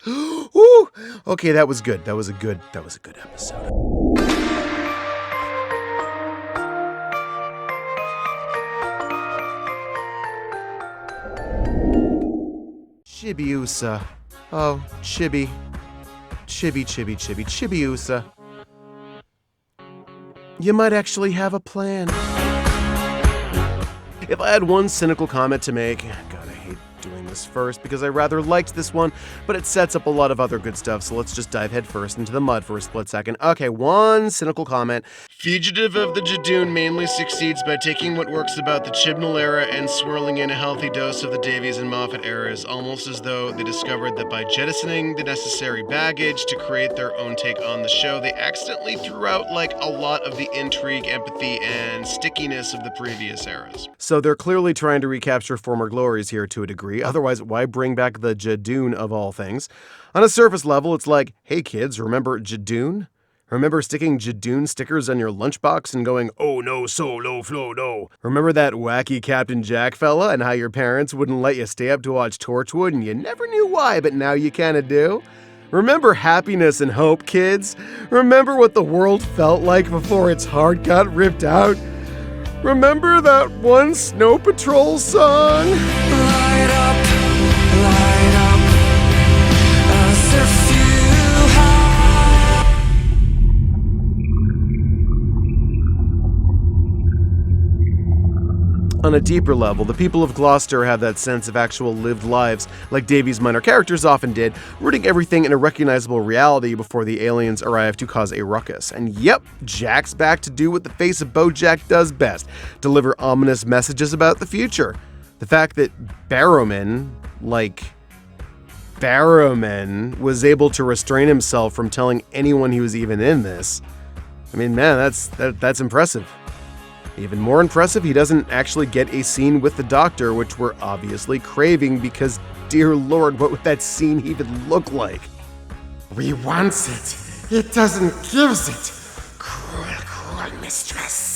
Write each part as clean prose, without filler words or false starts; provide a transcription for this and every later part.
Woo! Okay, that was good. That was a good episode. Chibiusa. Oh, Chibiusa. You might actually have a plan. If I had one cynical comment to make, God, I hate doing this first because I rather liked this one, but it sets up a lot of other good stuff, so let's just dive headfirst into the mud for a split second. Okay, one cynical comment. Fugitive of the Judoon mainly succeeds by taking what works about the Chibnall era and swirling in a healthy dose of the Davies and Moffat eras, almost as though they discovered that by jettisoning the necessary baggage to create their own take on the show, they accidentally threw out like a lot of the intrigue, empathy, and stickiness of the previous eras. So they're clearly trying to recapture former glories here to a degree, otherwise why bring back the Judoon of all things? On a surface level, it's like, hey kids, remember Judoon? Remember sticking Judoon stickers on your lunchbox and going, oh no, solo, flow, no. Remember that wacky Captain Jack fella and how your parents wouldn't let you stay up to watch Torchwood and you never knew why, but now you kinda do? Remember happiness and hope, kids? Remember what the world felt like before its heart got ripped out? Remember that one Snow Patrol song? Light up, as if you had. On a deeper level, the people of Gloucester have that sense of actual lived lives, like Davy's minor characters often did, rooting everything in a recognizable reality before the aliens arrive to cause a ruckus. And yep, Jack's back to do what the face of BoJack does best, deliver ominous messages about the future. The fact that Barrowman was able to restrain himself from telling anyone he was even in this, I mean, man, that's impressive. Even more impressive, he doesn't actually get a scene with the Doctor, which we're obviously craving because, dear Lord, what would that scene even look like? We wants it. It doesn't gives it. Cruel mistress.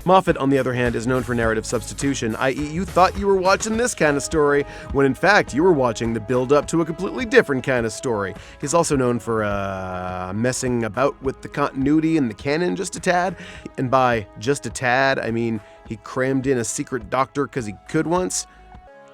Moffat, on the other hand, is known for narrative substitution, i.e. you thought you were watching this kind of story, when in fact you were watching the build-up to a completely different kind of story. He's also known for messing about with the continuity and the canon just a tad, and by just a tad, I mean he crammed in a secret doctor because he could once.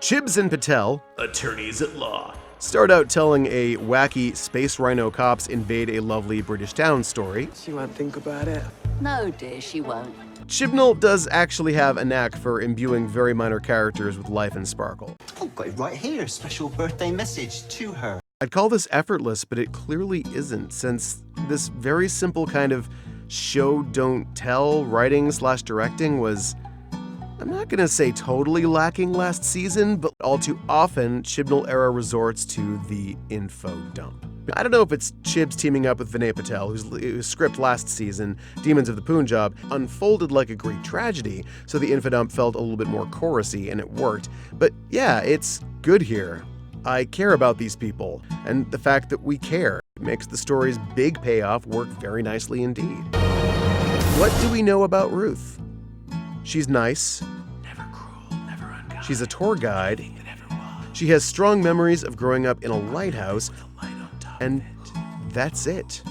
Chibs and Patel, attorneys at law, start out telling a wacky space rhino cops invade a lovely British town story. She won't think about it. No, dear, she won't. Chibnall does actually have a knack for imbuing very minor characters with life and sparkle. I've got it right here, special birthday message to her. I'd call this effortless, but it clearly isn't, since this very simple kind of show don't tell writing/directing was, I'm not gonna say totally lacking last season, but all too often Chibnall era resorts to the info dump. I don't know if it's Chibs teaming up with Vinay Patel, whose script last season, Demons of the Punjab, unfolded like a Greek tragedy, so the infodump felt a little bit more chorusy and it worked. But yeah, it's good here. I care about these people, and the fact that we care makes the story's big payoff work very nicely indeed. What do we know about Ruth? She's nice. Never cruel, never unkind. She's a tour guide. She has strong memories of growing up in a lighthouse. And that's it.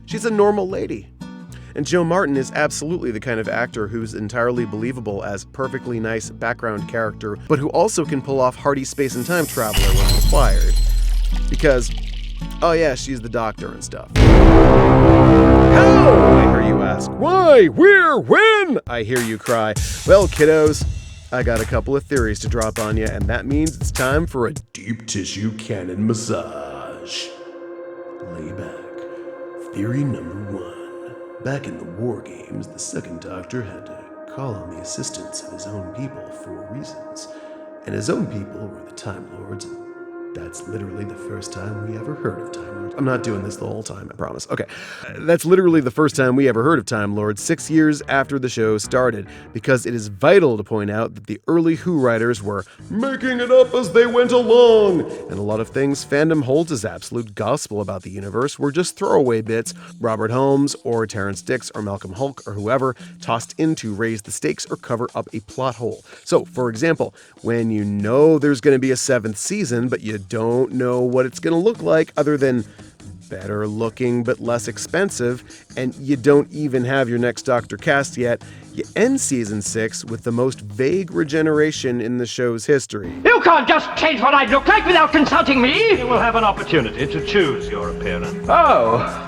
She's a normal lady. And Joe Martin is absolutely the kind of actor who's entirely believable as perfectly nice background character, but who also can pull off hearty space and time traveler when required. Because, oh yeah, she's the Doctor and stuff. How? I hear you ask. Why? Where? When? I hear you cry. Well, kiddos, I got a couple of theories to drop on you, and that means it's time for a deep tissue canon massage. Lay back. Theory number 1. Back in the War Games, the Second Doctor had to call on the assistance of his own people for reasons. And his own people were the Time Lords, and that's literally the first time we ever heard of Time Lords. I'm not doing this the whole time, I promise. Okay. That's literally the first time we ever heard of Time Lords, 6 years after the show started, because it is vital to point out that the early Who writers were making it up as they went along, and a lot of things fandom holds as absolute gospel about the universe were just throwaway bits Robert Holmes or Terrence Dix or Malcolm Hulke or whoever tossed in to raise the stakes or cover up a plot hole. So, for example, when you know there's going to be a 7th season, but you don't know what it's going to look like other than better looking but less expensive, and you don't even have your next Doctor cast yet, you end Season 6 with the most vague regeneration in the show's history. You can't just change what I look like without consulting me! You will have an opportunity to choose your appearance. Oh,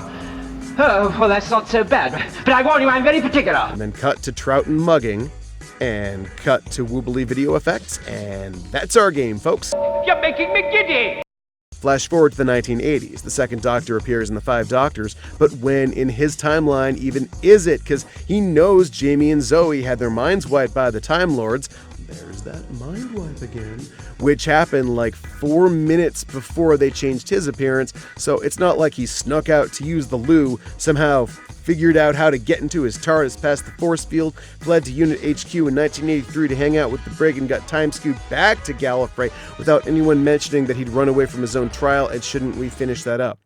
well, that's not so bad. But I warn you, I'm very particular. And then cut to Troughton mugging, and cut to woobly video effects, and that's our game, folks. You're making me giddy! Flash forward to the 1980s. The second Doctor appears in The Five Doctors, but when in his timeline even is it? Because he knows Jamie and Zoe had their minds wiped by the Time Lords. There's that mind wipe again. Which happened like 4 minutes before they changed his appearance, so it's not like he snuck out to use the loo, somehow figured out how to get into his TARDIS past the force field, fled to Unit HQ in 1983 to hang out with the Brig, and got time scooped back to Gallifrey without anyone mentioning that he'd run away from his own trial, and shouldn't we finish that up?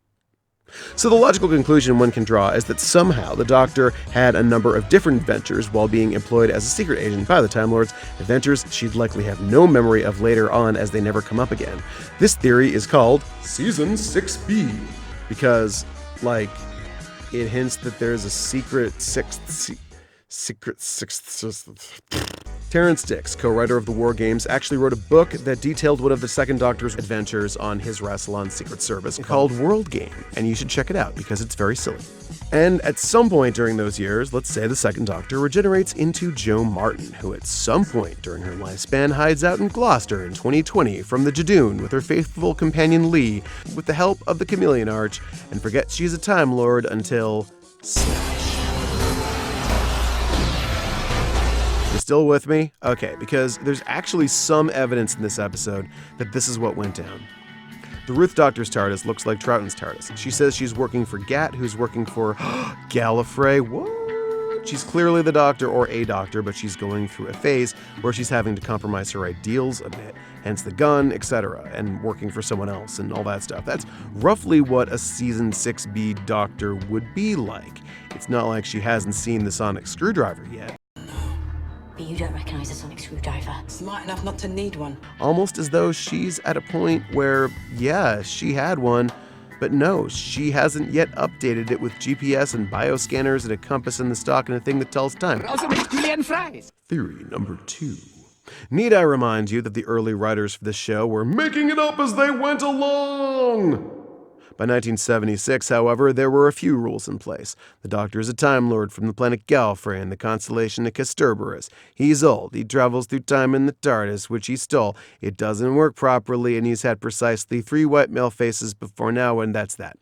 So the logical conclusion one can draw is that somehow the Doctor had a number of different adventures while being employed as a secret agent by the Time Lords, adventures she'd likely have no memory of later on as they never come up again. This theory is called Season 6B, because, like, it hints that there's a secret sixth... Terrence Dix, co-writer of the War Games, actually wrote a book that detailed one of the Second Doctor's adventures on his Rassilon Secret Service called World Game, and you should check it out because it's very silly. And at some point during those years, let's say the Second Doctor regenerates into Jo Martin, who at some point during her lifespan hides out in Gloucester in 2020 from the Judoon with her faithful companion Lee, with the help of the Chameleon Arch, and forgets she's a Time Lord until... You still with me? Okay, because there's actually some evidence in this episode that this is what went down. The Ruth-Doctor's TARDIS looks like Troughton's TARDIS. She says she's working for Gat, who's working for Gallifrey. What? She's clearly the Doctor or a Doctor, but she's going through a phase where she's having to compromise her ideals a bit, hence the gun, etc., and working for someone else and all that stuff. That's roughly what a Season 6B Doctor would be like. It's not like she hasn't seen the sonic screwdriver yet. But you don't recognize a sonic screwdriver. Smart enough not to need one. Almost as though she's at a point where, yeah, she had one, but no, she hasn't yet updated it with GPS and bioscanners and a compass in the stock and a thing that tells time. Also make Julian fries. Theory number 2. Need I remind you that the early writers for this show were making it up as they went along? By 1976, however, there were a few rules in place. The Doctor is a Time Lord from the planet Gallifrey in the constellation of Castorberus. He's old, he travels through time in the TARDIS, which he stole. It doesn't work properly, and he's had precisely 3 white male faces before now, and that's that.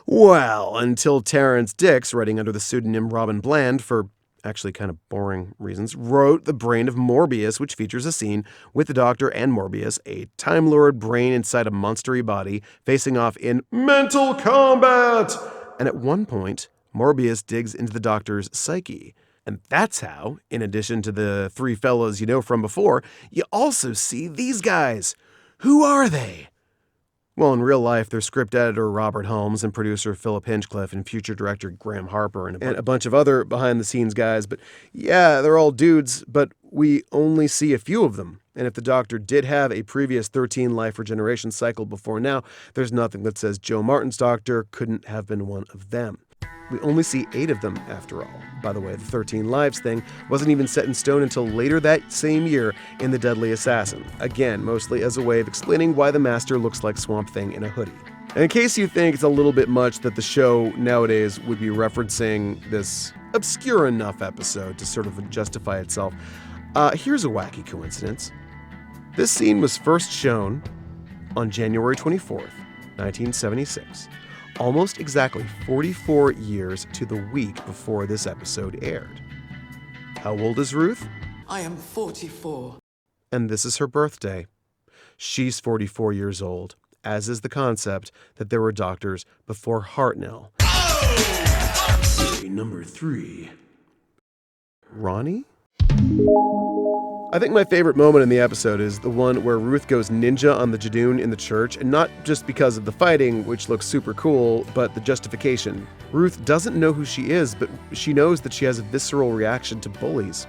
Well, until Terrence Dix, writing under the pseudonym Robin Bland for actually kind of boring reasons, wrote The Brain of Morbius, which features a scene with the Doctor and Morbius, a Time Lord brain inside a monstery body, facing off in mental combat! And at one point, Morbius digs into the Doctor's psyche. And that's how, in addition to the 3 fellows you know from before, you also see these guys. Who are they? Well, in real life, they're script editor Robert Holmes and producer Philip Hinchcliffe and future director Graham Harper and a bunch of other behind-the-scenes guys. But yeah, they're all dudes, but we only see a few of them. And if the Doctor did have a previous 13 life regeneration cycle before now, there's nothing that says Jo Martin's Doctor couldn't have been one of them. We only see 8 of them, after all. By the way, the 13 lives thing wasn't even set in stone until later that same year in The Deadly Assassin. Again, mostly as a way of explaining why the Master looks like Swamp Thing in a hoodie. And in case you think it's a little bit much that the show nowadays would be referencing this obscure enough episode to sort of justify itself, here's a wacky coincidence. This scene was first shown on January 24th, 1976. Almost exactly 44 years to the week before this episode aired. How old is Ruth? I am 44. And this is her birthday. She's 44 years old, as is the concept that there were Doctors before Hartnell. Theory number 3. Ronnie? I think my favorite moment in the episode is the one where Ruth goes ninja on the Judoon in the church, and not just because of the fighting, which looks super cool, but the justification. Ruth doesn't know who she is, but she knows that she has a visceral reaction to bullies.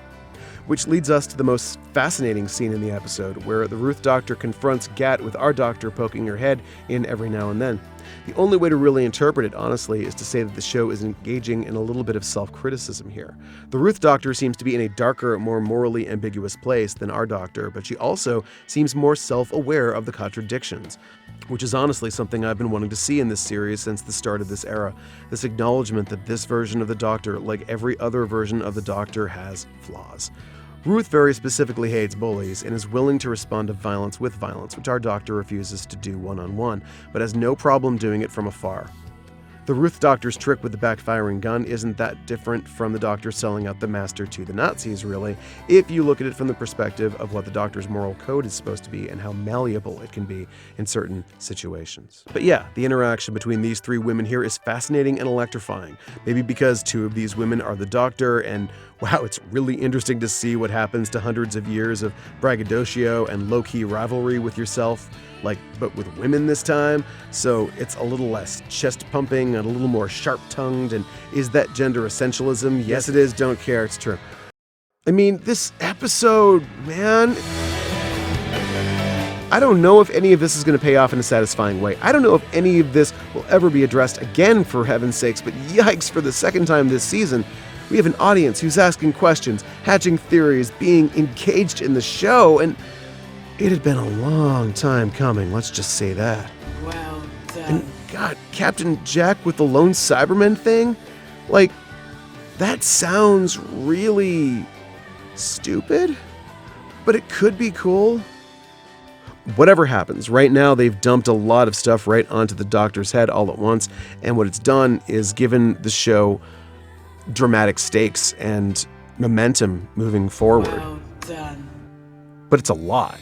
Which leads us to the most fascinating scene in the episode, where the Ruth Doctor confronts Gat with our Doctor poking her head in every now and then. The only way to really interpret it, honestly, is to say that the show is engaging in a little bit of self-criticism here. The Ruth Doctor seems to be in a darker, more morally ambiguous place than our Doctor, but she also seems more self-aware of the contradictions, which is honestly something I've been wanting to see in this series since the start of this era. This acknowledgement that this version of the Doctor, like every other version of the Doctor, has flaws. Ruth very specifically hates bullies and is willing to respond to violence with violence, which our Doctor refuses to do one-on-one, but has no problem doing it from afar. The Ruth Doctor's trick with the backfiring gun isn't that different from the Doctor selling out the Master to the Nazis, really, if you look at it from the perspective of what the Doctor's moral code is supposed to be and how malleable it can be in certain situations. But yeah, the interaction between these three women here is fascinating and electrifying. Maybe because two of these women are the Doctor, and wow, it's really interesting to see what happens to hundreds of years of braggadocio and low-key rivalry with yourself. But with women this time, so it's a little less chest-pumping and a little more sharp-tongued, and is that gender essentialism? Yes, it is, don't care, it's true. I mean, this episode, man, I don't know if any of this is going to pay off in a satisfying way. I don't know if any of this will ever be addressed again, for heaven's sakes, but yikes, for the second time this season, we have an audience who's asking questions, hatching theories, being engaged in the show, and it had been a long time coming, let's just say that. Well done. And God, Captain Jack with the lone Cyberman thing? That sounds really stupid, but it could be cool. Whatever happens, right now they've dumped a lot of stuff right onto the Doctor's head all at once, and what it's done is given the show dramatic stakes and momentum moving forward. Well done. But it's a lot.